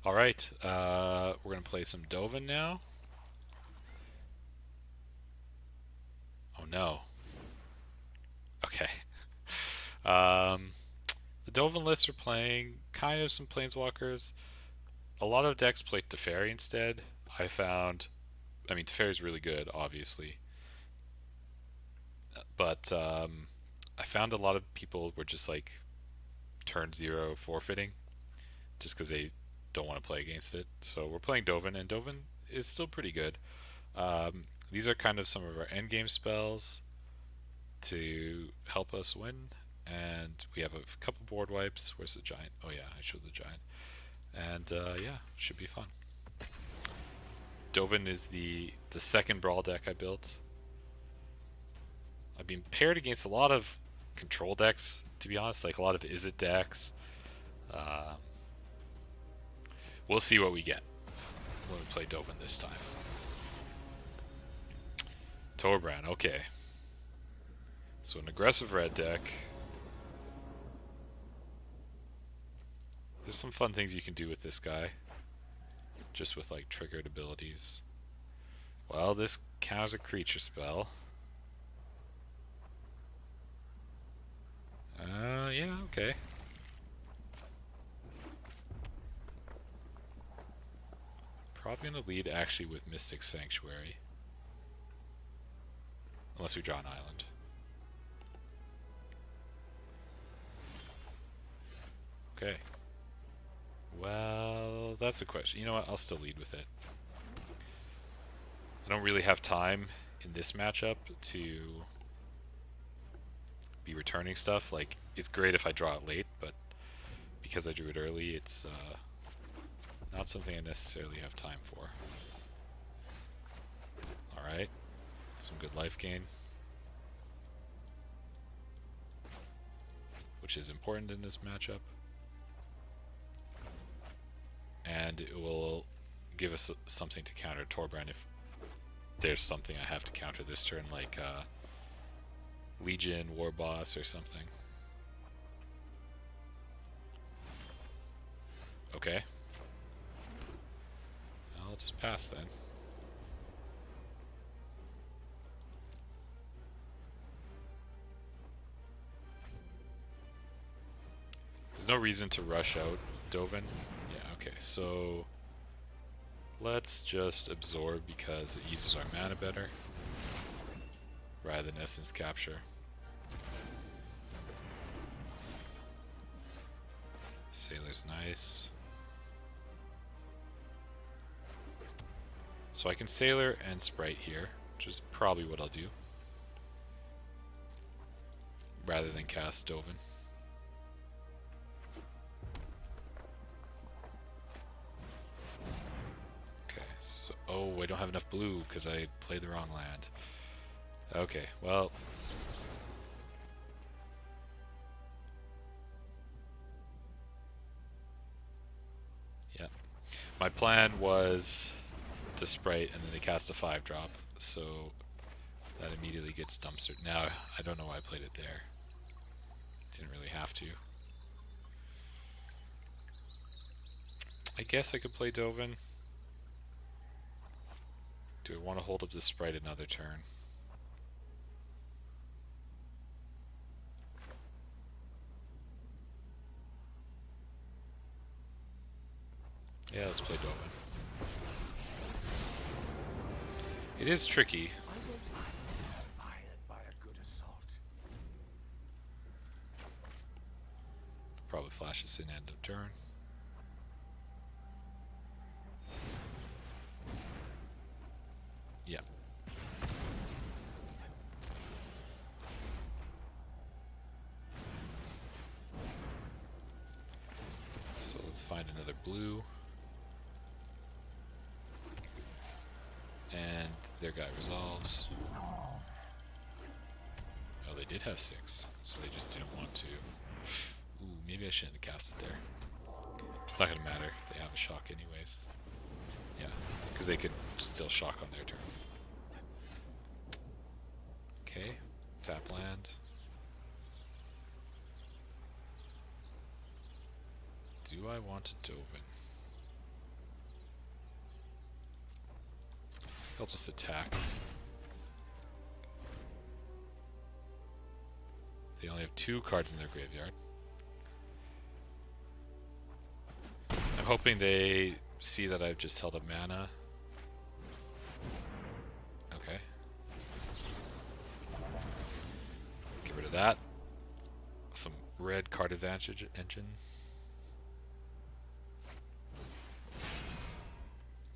Alright, we're going to play some Dovin now. Oh no. Okay. Um, the Dovin lists are playing kind of some Planeswalkers. A lot of decks play Teferi instead. I mean, Teferi's really good, obviously. But I found a lot of people were just like turn 0 forfeiting just because they don't want to play against it. So we're playing Dovin, and Dovin is still pretty good. These are kind of some of our endgame spells to help us win. And we have a couple board wipes. Where's the giant? Oh yeah, I showed the giant. And yeah, should be fun. Dovin is the second Brawl deck I built. I've been paired against a lot of control decks, to be honest, like a lot of Izzet decks. Um, we'll see what we get when we play Dovin this time. Torbran, okay. So an aggressive red deck. There's some fun things you can do with this guy. Just with like triggered abilities. Well, this counts a creature spell. Yeah, okay. Probably gonna lead actually with Mystic Sanctuary. Unless we draw an island. Okay. Well, that's a question. You know what? I'll still lead with it. I don't really have time in this matchup to be returning stuff. Like, it's great if I draw it late, but because I drew it early, it's not something I necessarily have time for. Alright. Some good life gain. Which is important in this matchup. And it will give us something to counter Torbran if there's something I have to counter this turn, like Legion, War Boss, or something. Okay. I'll just pass then. There's no reason to rush out Dovin. Yeah, okay, so let's just absorb because it eases our mana better rather than Essence Capture. Sailor's nice. So I can Sailor and Sprite here, which is probably what I'll do, rather than cast Dovin. Okay, so oh, I don't have enough blue because I played the wrong land. Okay, well, yeah. My plan was to Sprite and then they cast a 5-drop, so that immediately gets dumpstered. Now, I don't know why I played it there. Didn't really have to. I guess I could play Dovin. Do I want to hold up the Sprite another turn? Yeah, let's play Dovin. It is tricky. Probably flash this in end of turn. Yeah. So let's find another blue. And their guy resolves. Oh, they did have 6, so they just didn't want to. Ooh, maybe I shouldn't have cast it there. It's not gonna matter. They have a shock anyways. Yeah, because they could still shock on their turn. Okay, tap land. Do I want a Dovin? I'll just attack. They only have 2 cards in their graveyard. I'm hoping they see that I've just held up mana. Okay. Get rid of that. Some red card advantage engine.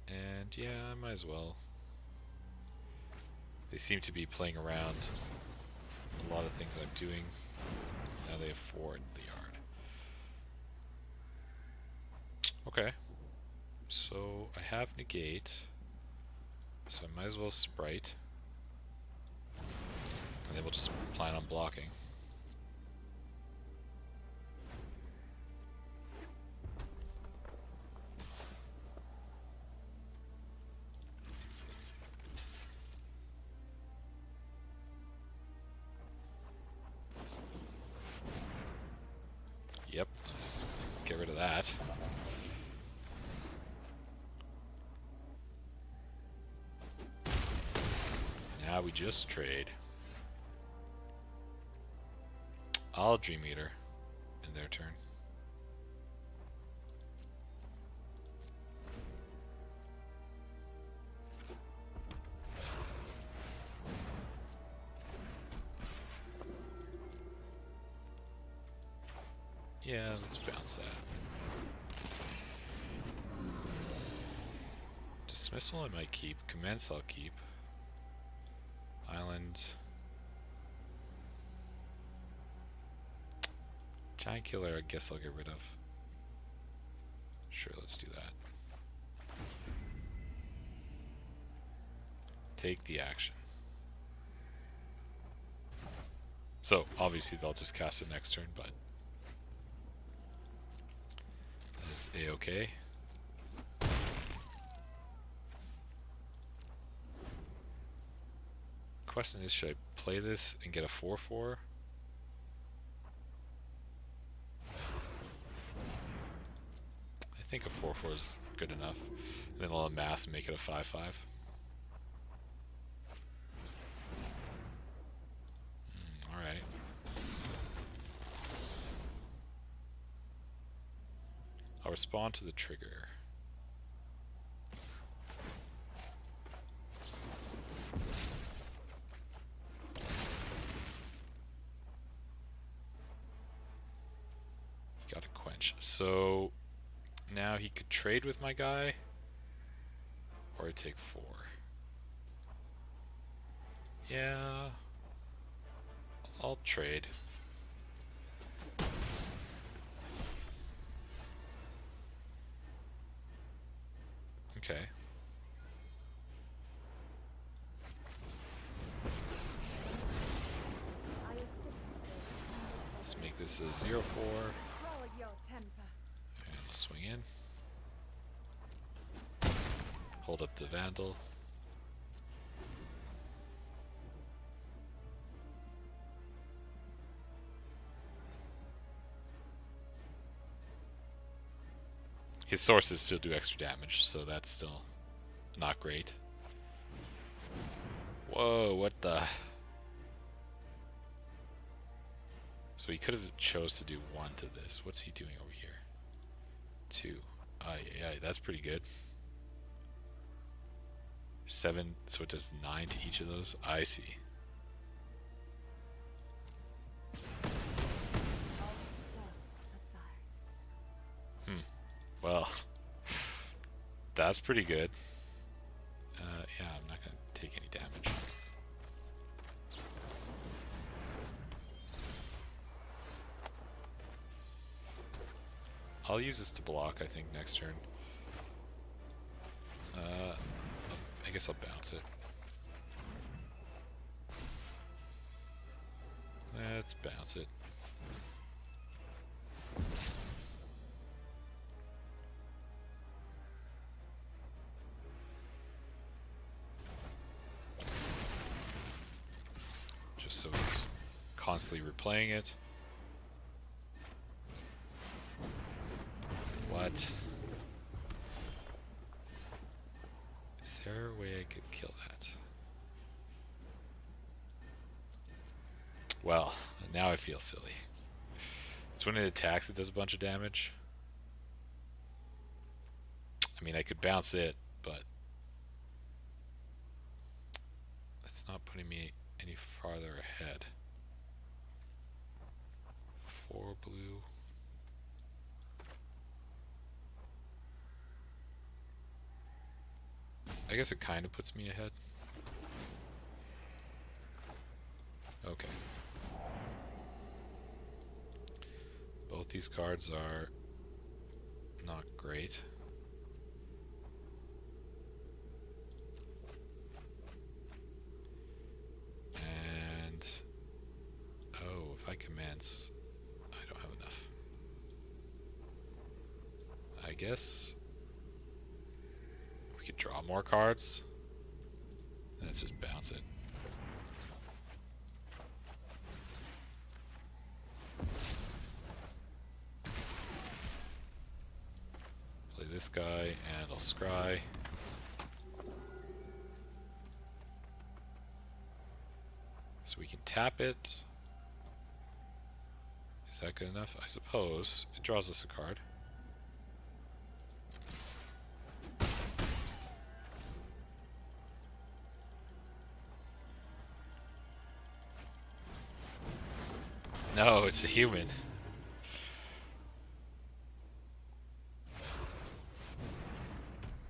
And yeah, I might as well. They seem to be playing around a lot of things I'm doing. Now they have 4 in the yard. Okay. So I have Negate. So I might as well Sprite. And then we'll just plan on blocking. Yep, let's get rid of that. Now we just trade. I'll Dream Eater in their turn. Yeah, let's bounce that. Dismissal I might keep. Commence I'll keep. Island. Giant Killer I guess I'll get rid of. Sure, let's do that. Take the action. So, obviously they'll just cast it next turn, but that is A-okay. Question is, should I play this and get a 4/4? I think a 4/4 is good enough. And then I'll amass and make it a 5/5. Alright. I'll respond to the trigger. Got a Quench. So now he could trade with my guy, or I take 4. Yeah, I'll trade. Okay. Let's make this a 0/4. And swing in. Hold up the Vandal. His sources still do extra damage, so that's still not great. Whoa, what the... So he could have chose to do 1 to this. What's he doing over here? 2. Yeah, that's pretty good. 7, so it does 9 to each of those. I see. Well, that's pretty good. Yeah, I'm not going to take any damage. I'll use this to block, I think, next turn. I guess I'll bounce it. Let's bounce it. Just so it's constantly replaying it. What? Is there a way I could kill that? Well, now I feel silly. It's when it attacks it does a bunch of damage. I mean, I could bounce it, but it's not putting me any farther ahead. 4 blue. I guess it kind of puts me ahead. Okay. Both these cards are not great. And oh, if I commence, I don't have enough. I guess we could draw more cards. Let's just bounce it. Play this guy and I'll scry. So we can tap it. Is that good enough? I suppose. It draws us a card. No, it's a human.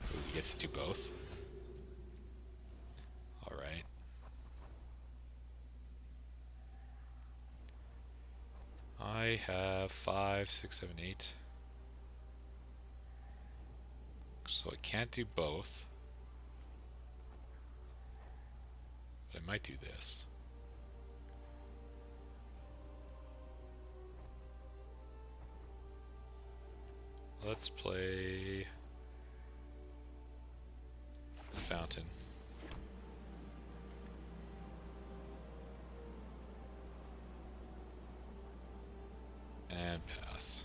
Ooh, he gets to do both. Alright. I have 5, 6, 7, 8. So I can't do both. But I might do this. Let's play the Fountain. And pass.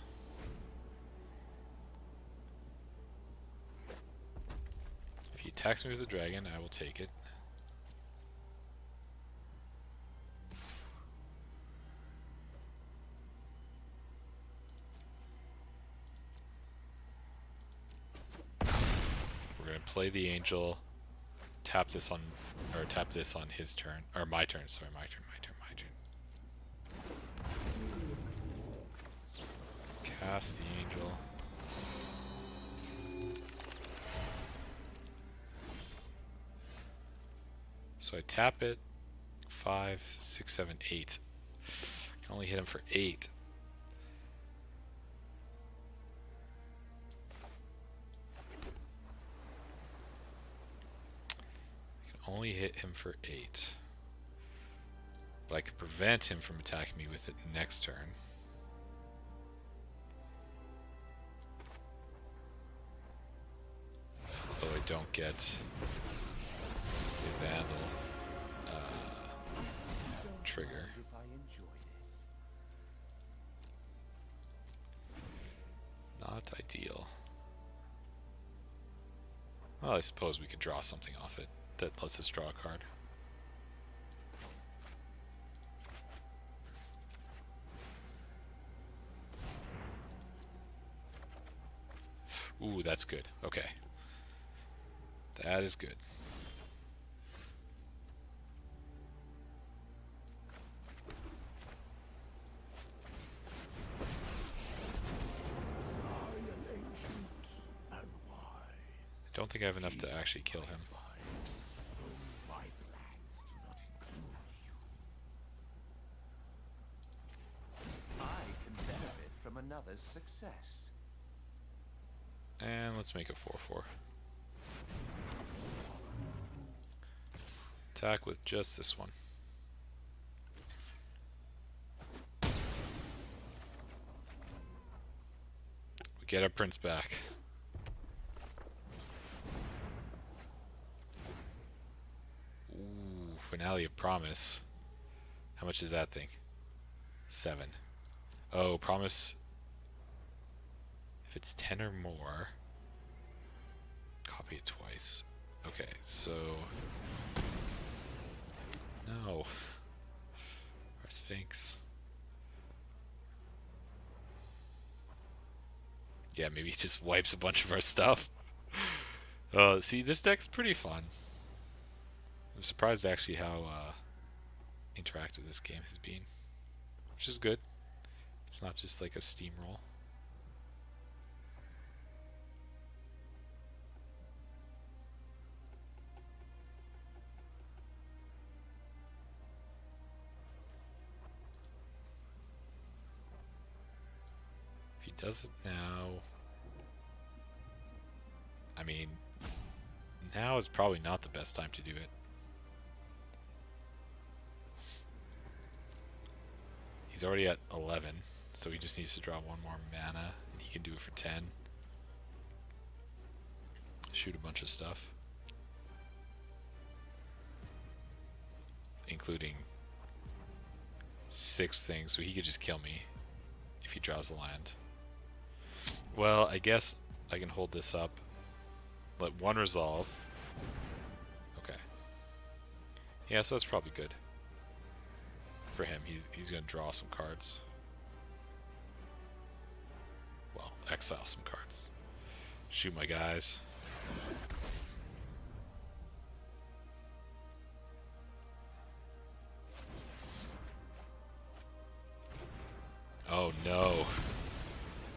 If he attacks me with a dragon, I will take it. We're going to play the angel, tap this on his turn, or my turn, sorry, my turn. Cast the angel. So I tap it. 5, 6, 7, 8. I can only hit him for 8. I can only hit him for 8. But I could prevent him from attacking me with it next turn. Although I don't get the Vandal trigger. Not ideal. Well, I suppose we could draw something off it that lets us draw a card. Ooh, that's good. Okay. That is good. I don't think I have enough to actually kill him. I can benefit from another's success. And let's make it 4/4. Attack with just this one. We get our prince back. Ooh, Finale of Promise. How much is that thing? 7. Oh, Promise. If it's 10 or more, copy it twice. Okay, so no, our Sphinx. Yeah, maybe he just wipes a bunch of our stuff. See, this deck's pretty fun. I'm surprised actually how interactive this game has been, which is good. It's not just like a steamroll. If he does it now, I mean, now is probably not the best time to do it. He's already at 11, so he just needs to draw one more mana, and he can do it for 10. Shoot a bunch of stuff, including 6 things, so he could just kill me if he draws a land. Well, I guess I can hold this up. Let 1 resolve. Okay. Yeah, so that's probably good. For him, he's going to draw some cards. Well, exile some cards. Shoot my guys. Oh no.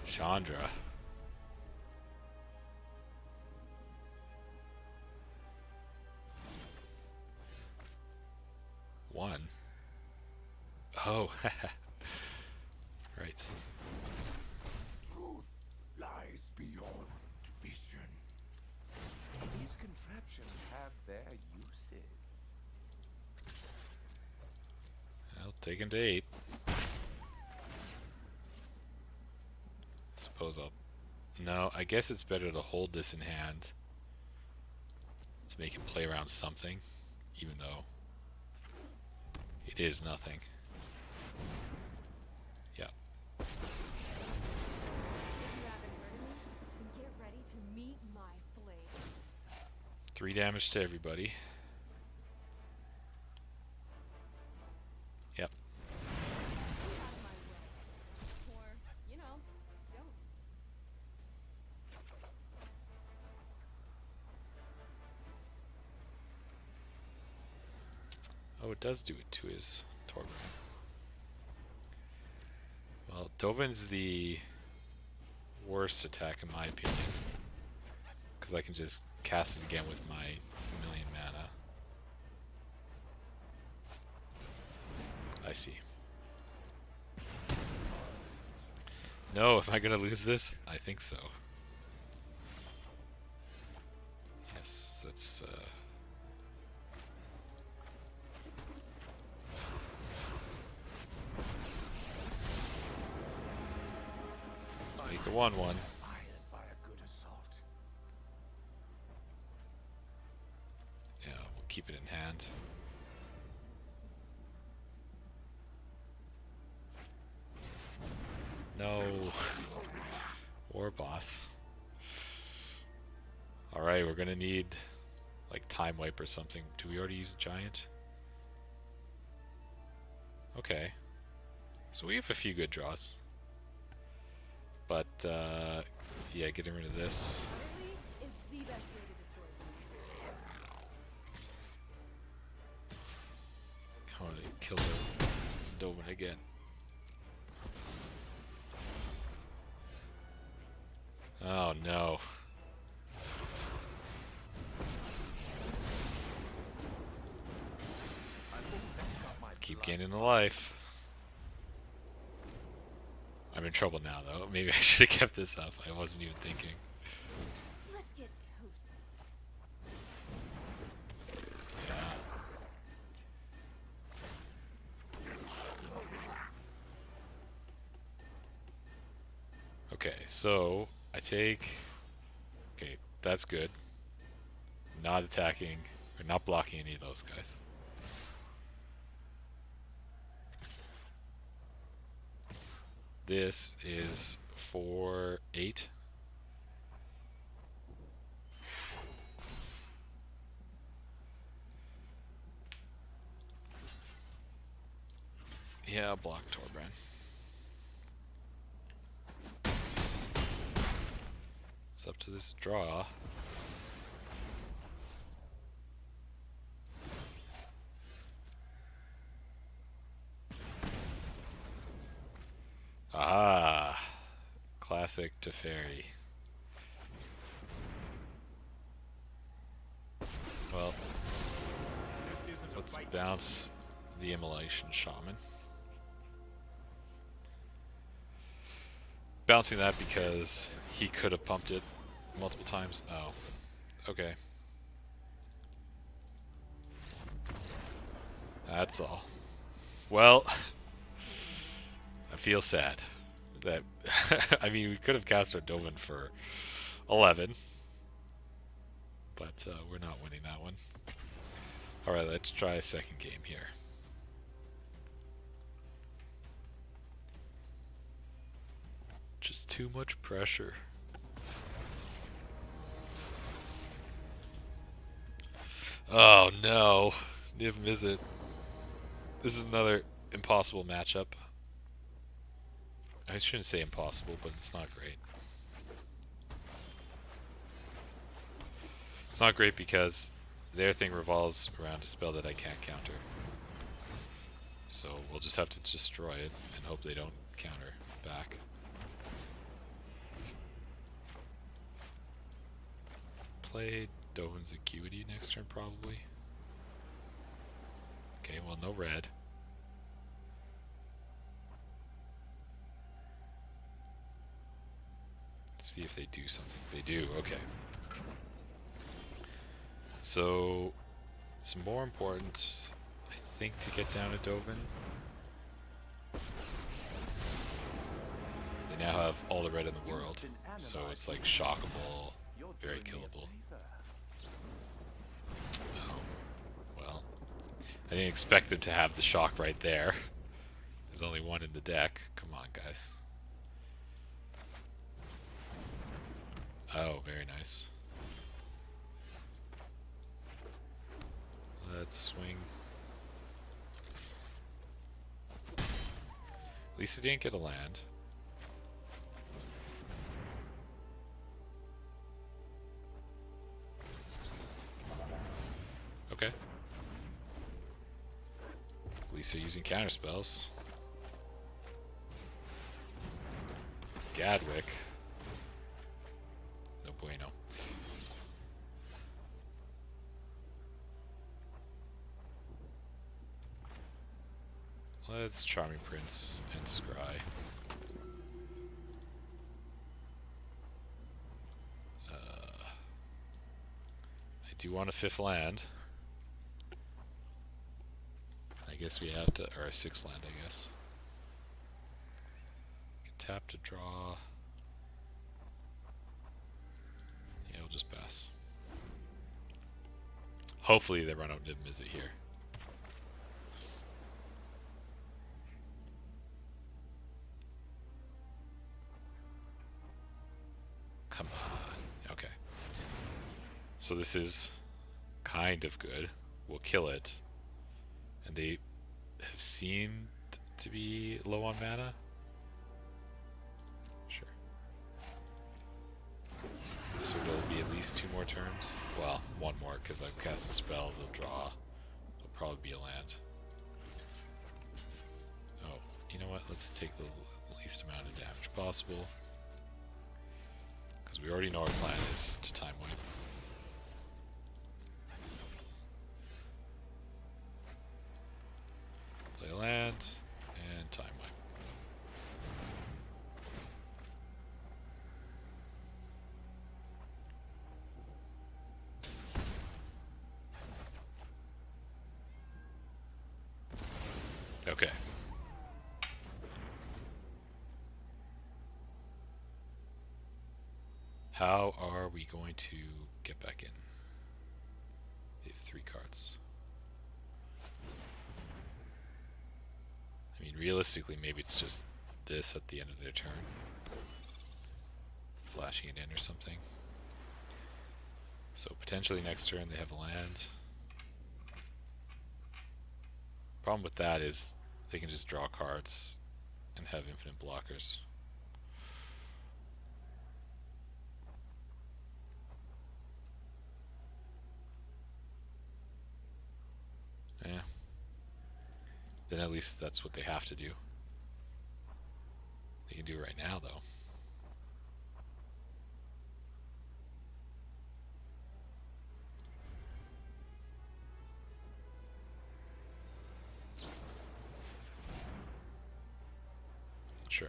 Chandra. One. Oh, right. Truth lies beyond vision. These contraptions have their uses. I'll take him to 8. Suppose I'll... No, I guess it's better to hold this in hand to make him play around something, even though it is nothing. Yeah. If you haven't heard of me, then get ready to meet my flames. 3 damage to everybody. Yep. Get out of my way. Or, you know, don't. Oh, it does do it to his Torben. Well, Dovin's the worst attack in my opinion, because I can just cast it again with my 1,000,000 mana. I see. No, am I gonna lose this? I think so. Yes, that's let's make a 1/1. Fired by a good assault. Yeah, we'll keep it in hand. No. War boss. Alright, we're gonna need like time wipe or something. Do we already use a giant? Okay. So we have a few good draws. But yeah, getting rid of this. Early is the best way to destroy things. Come on, kill Dovin again. Oh no. Keep gaining the life. I'm in trouble now though. Maybe I should have kept this up. I wasn't even thinking. Let's get toasted. Yeah. Okay, so I take... Okay, that's good. Not attacking, or not blocking any of those guys. This is for 8. Yeah, block Torbrand. It's up to this draw. Ah, classic Teferi. Well, let's bounce the Immolation Shaman. Bouncing that because he could have pumped it multiple times. Oh, okay. That's all. Well, I feel sad that I mean we could have cast our Dovin for 11, but we're not winning that one. All right, let's try a second game here. Just too much pressure. Oh no, Niv Mizzet. This is another impossible matchup. I shouldn't say impossible, but it's not great. It's not great because their thing revolves around a spell that I can't counter. So we'll just have to destroy it and hope they don't counter back. Play Dovin's Acuity next turn probably. Okay, well no red. See if they do something. They do, okay. So, it's more important, I think, to get down to Dovin. They now have all the red in the world, so it's like shockable, very killable. Oh, well, I didn't expect them to have the shock right there. There's only one in the deck. Come on, guys. Oh, very nice. Let's swing. At least I didn't get a land. Okay. At least they're using counter spells. Gadwick. No bueno. Let's Charming Prince and Scry. I do want a 5th land. I guess we have to, or a 6th land, I guess. Can tap to draw. Yeah, we'll just pass. Hopefully they run out Niv Mizzet here. Come on. Okay. So this is kind of good. We'll kill it. And they have seemed to be low on mana. Sure. So it'll be at least 2 more turns. Well, 1 more because I've cast a spell. They'll draw. It'll probably be a land. Oh, you know what? Let's take the least amount of damage possible. Because we already know our plan is to time wipe. Play land and time wipe. Okay. How are we going to get back in? They have 3 cards. I mean, realistically, maybe it's just this at the end of their turn. Flashing it in or something. So potentially next turn they have a land. Problem with that is they can just draw cards and have infinite blockers. Yeah. Then at least that's what they have to do. They can do it right now, though. Sure.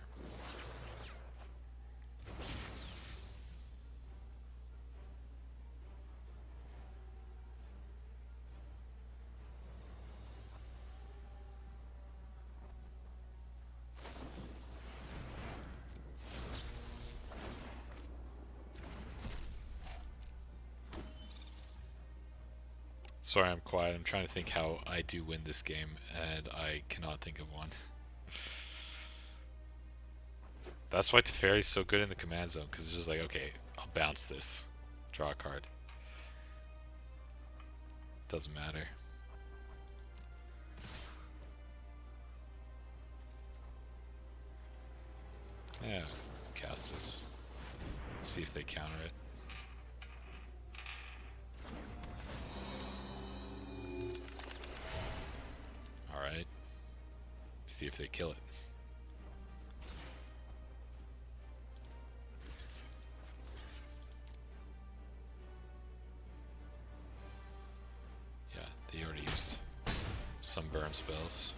Sorry I'm quiet. I'm trying to think how I do win this game, and I cannot think of one. That's why Teferi's so good in the command zone, because it's just like, okay, I'll bounce this. Draw a card. Doesn't matter. Yeah, cast this. See if they counter it. Alright. See if they kill it. Yeah, they already used some burn spells.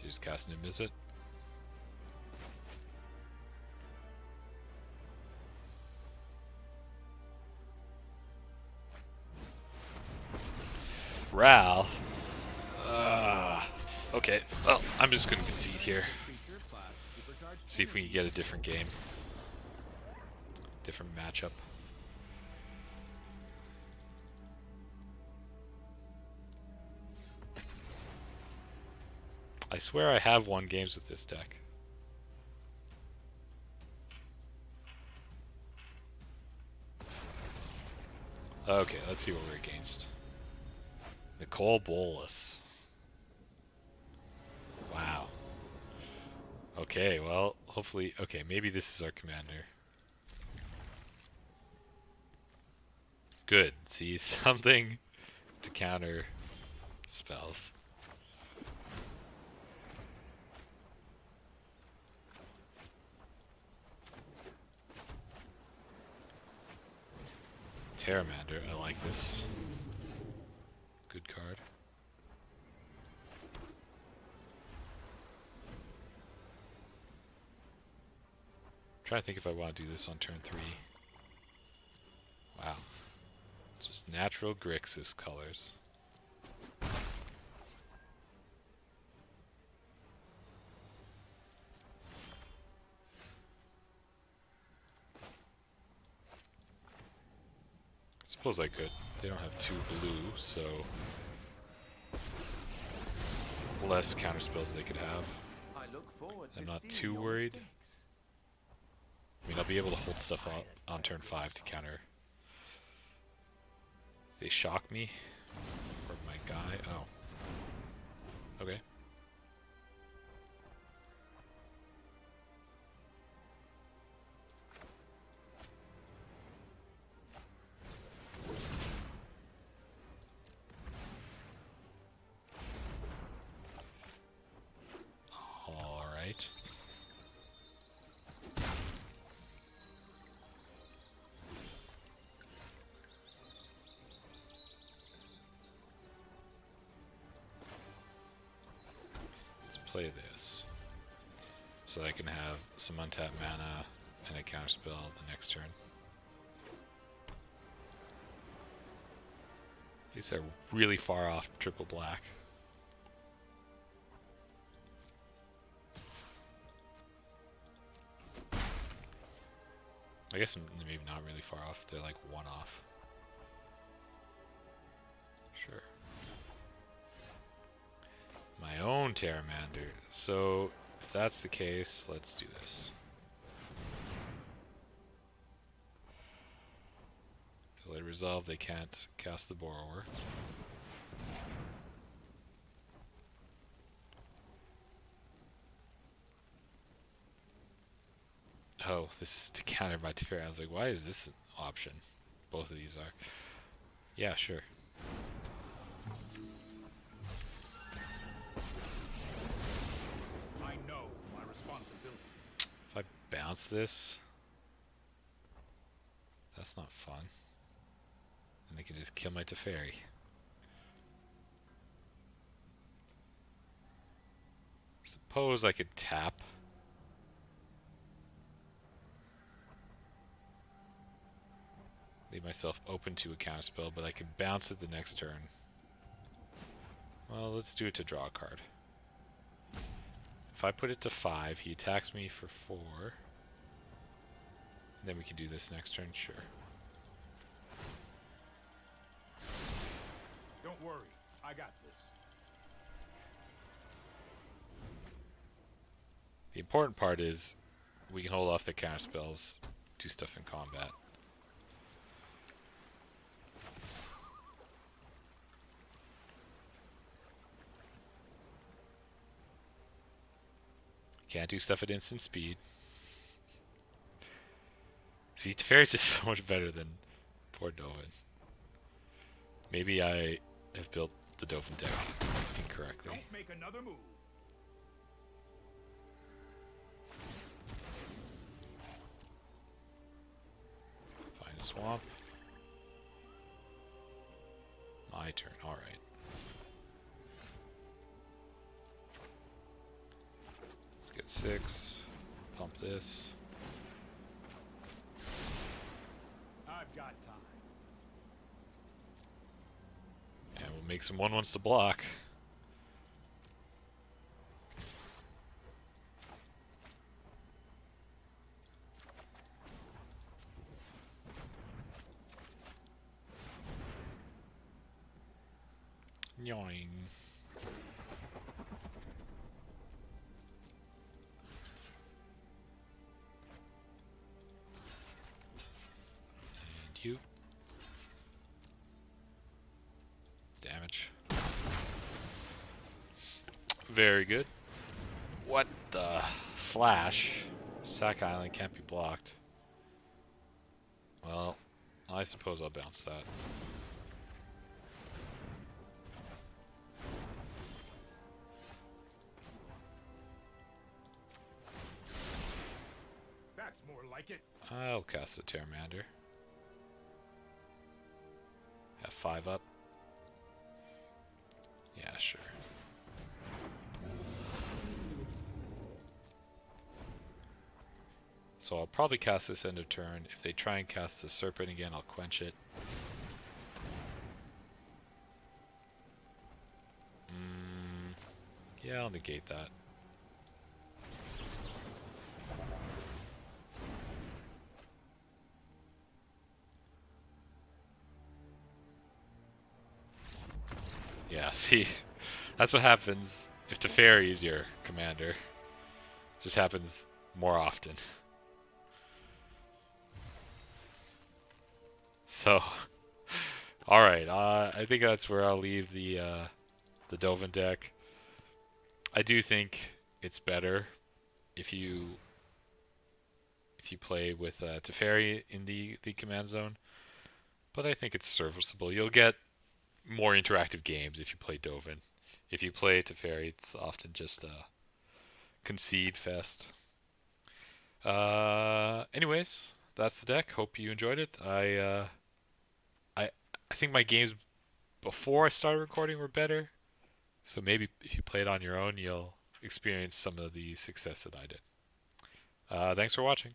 You just cast an Invis it. Ral. Okay, well, I'm just gonna concede here. See if we can get a different game. Different matchup. I swear I have won games with this deck. Okay, let's see what we're against. Nicole Bolas. Wow. Okay, well, hopefully... Okay, maybe this is our commander. Good. See, something to counter spells. Pteramander, I like this. Good card. Trying to think if I want to do this on turn 3. Wow. Just natural Grixis colors. Suppose I could. They don't have 2 blue, so less counter spells they could have. I'm not too worried. I mean, I'll be able to hold stuff up on turn 5 to counter. They shock me. Or my guy. Oh. Okay. Alright. Play this so that I can have some untapped mana and a counterspell the next turn. These are really far off triple black. I guess maybe not really far off. They're like 1 off. Sure. My own Pteramander. So, if that's the case, let's do this. Till they resolve, they can't cast the Borrower. Oh, this is to counter my Teferi. I was like, why is this an option? Both of these are. Yeah, sure. I know my responsibility. If I bounce this, that's not fun. And they can just kill my Teferi. Suppose I could tap. Leave myself open to a counterspell, but I can bounce it the next turn. Well, let's do it to draw a card. If I put it to 5, he attacks me for 4. Then we can do this next turn, sure. Don't worry, I got this. The important part is we can hold off the counterspells, do stuff in combat. Can't do stuff at instant speed. See, Teferi's just so much better than poor Dovin. Maybe I have built the Dovin deck incorrectly. Don't make another move. Find a swamp. My turn, alright. Let's get 6. Pump this. I've got time. And we'll make some 1/1s to block. Yoing. And you. Damage. Very good. What the flash? Sack Island can't be blocked. Well, I suppose I'll bounce that. That's more like it. I'll cast a Pteramander. Have 5 up. Yeah, sure. So I'll probably cast this end of turn. If they try and cast the Serpent again, I'll quench it. Yeah, I'll negate that. Yeah, see, that's what happens if Teferi is your commander. Just happens more often. So, alright, I think that's where I'll leave the Dovin deck. I do think it's better if you play with Teferi in the command zone, but I think it's serviceable. You'll get more interactive games if you play Dovin. If you play Teferi, it's often just a concede fest. Anyways, that's the deck. Hope you enjoyed it. I think my games before I started recording were better. So maybe if you play it on your own, you'll experience some of the success that I did. Thanks for watching.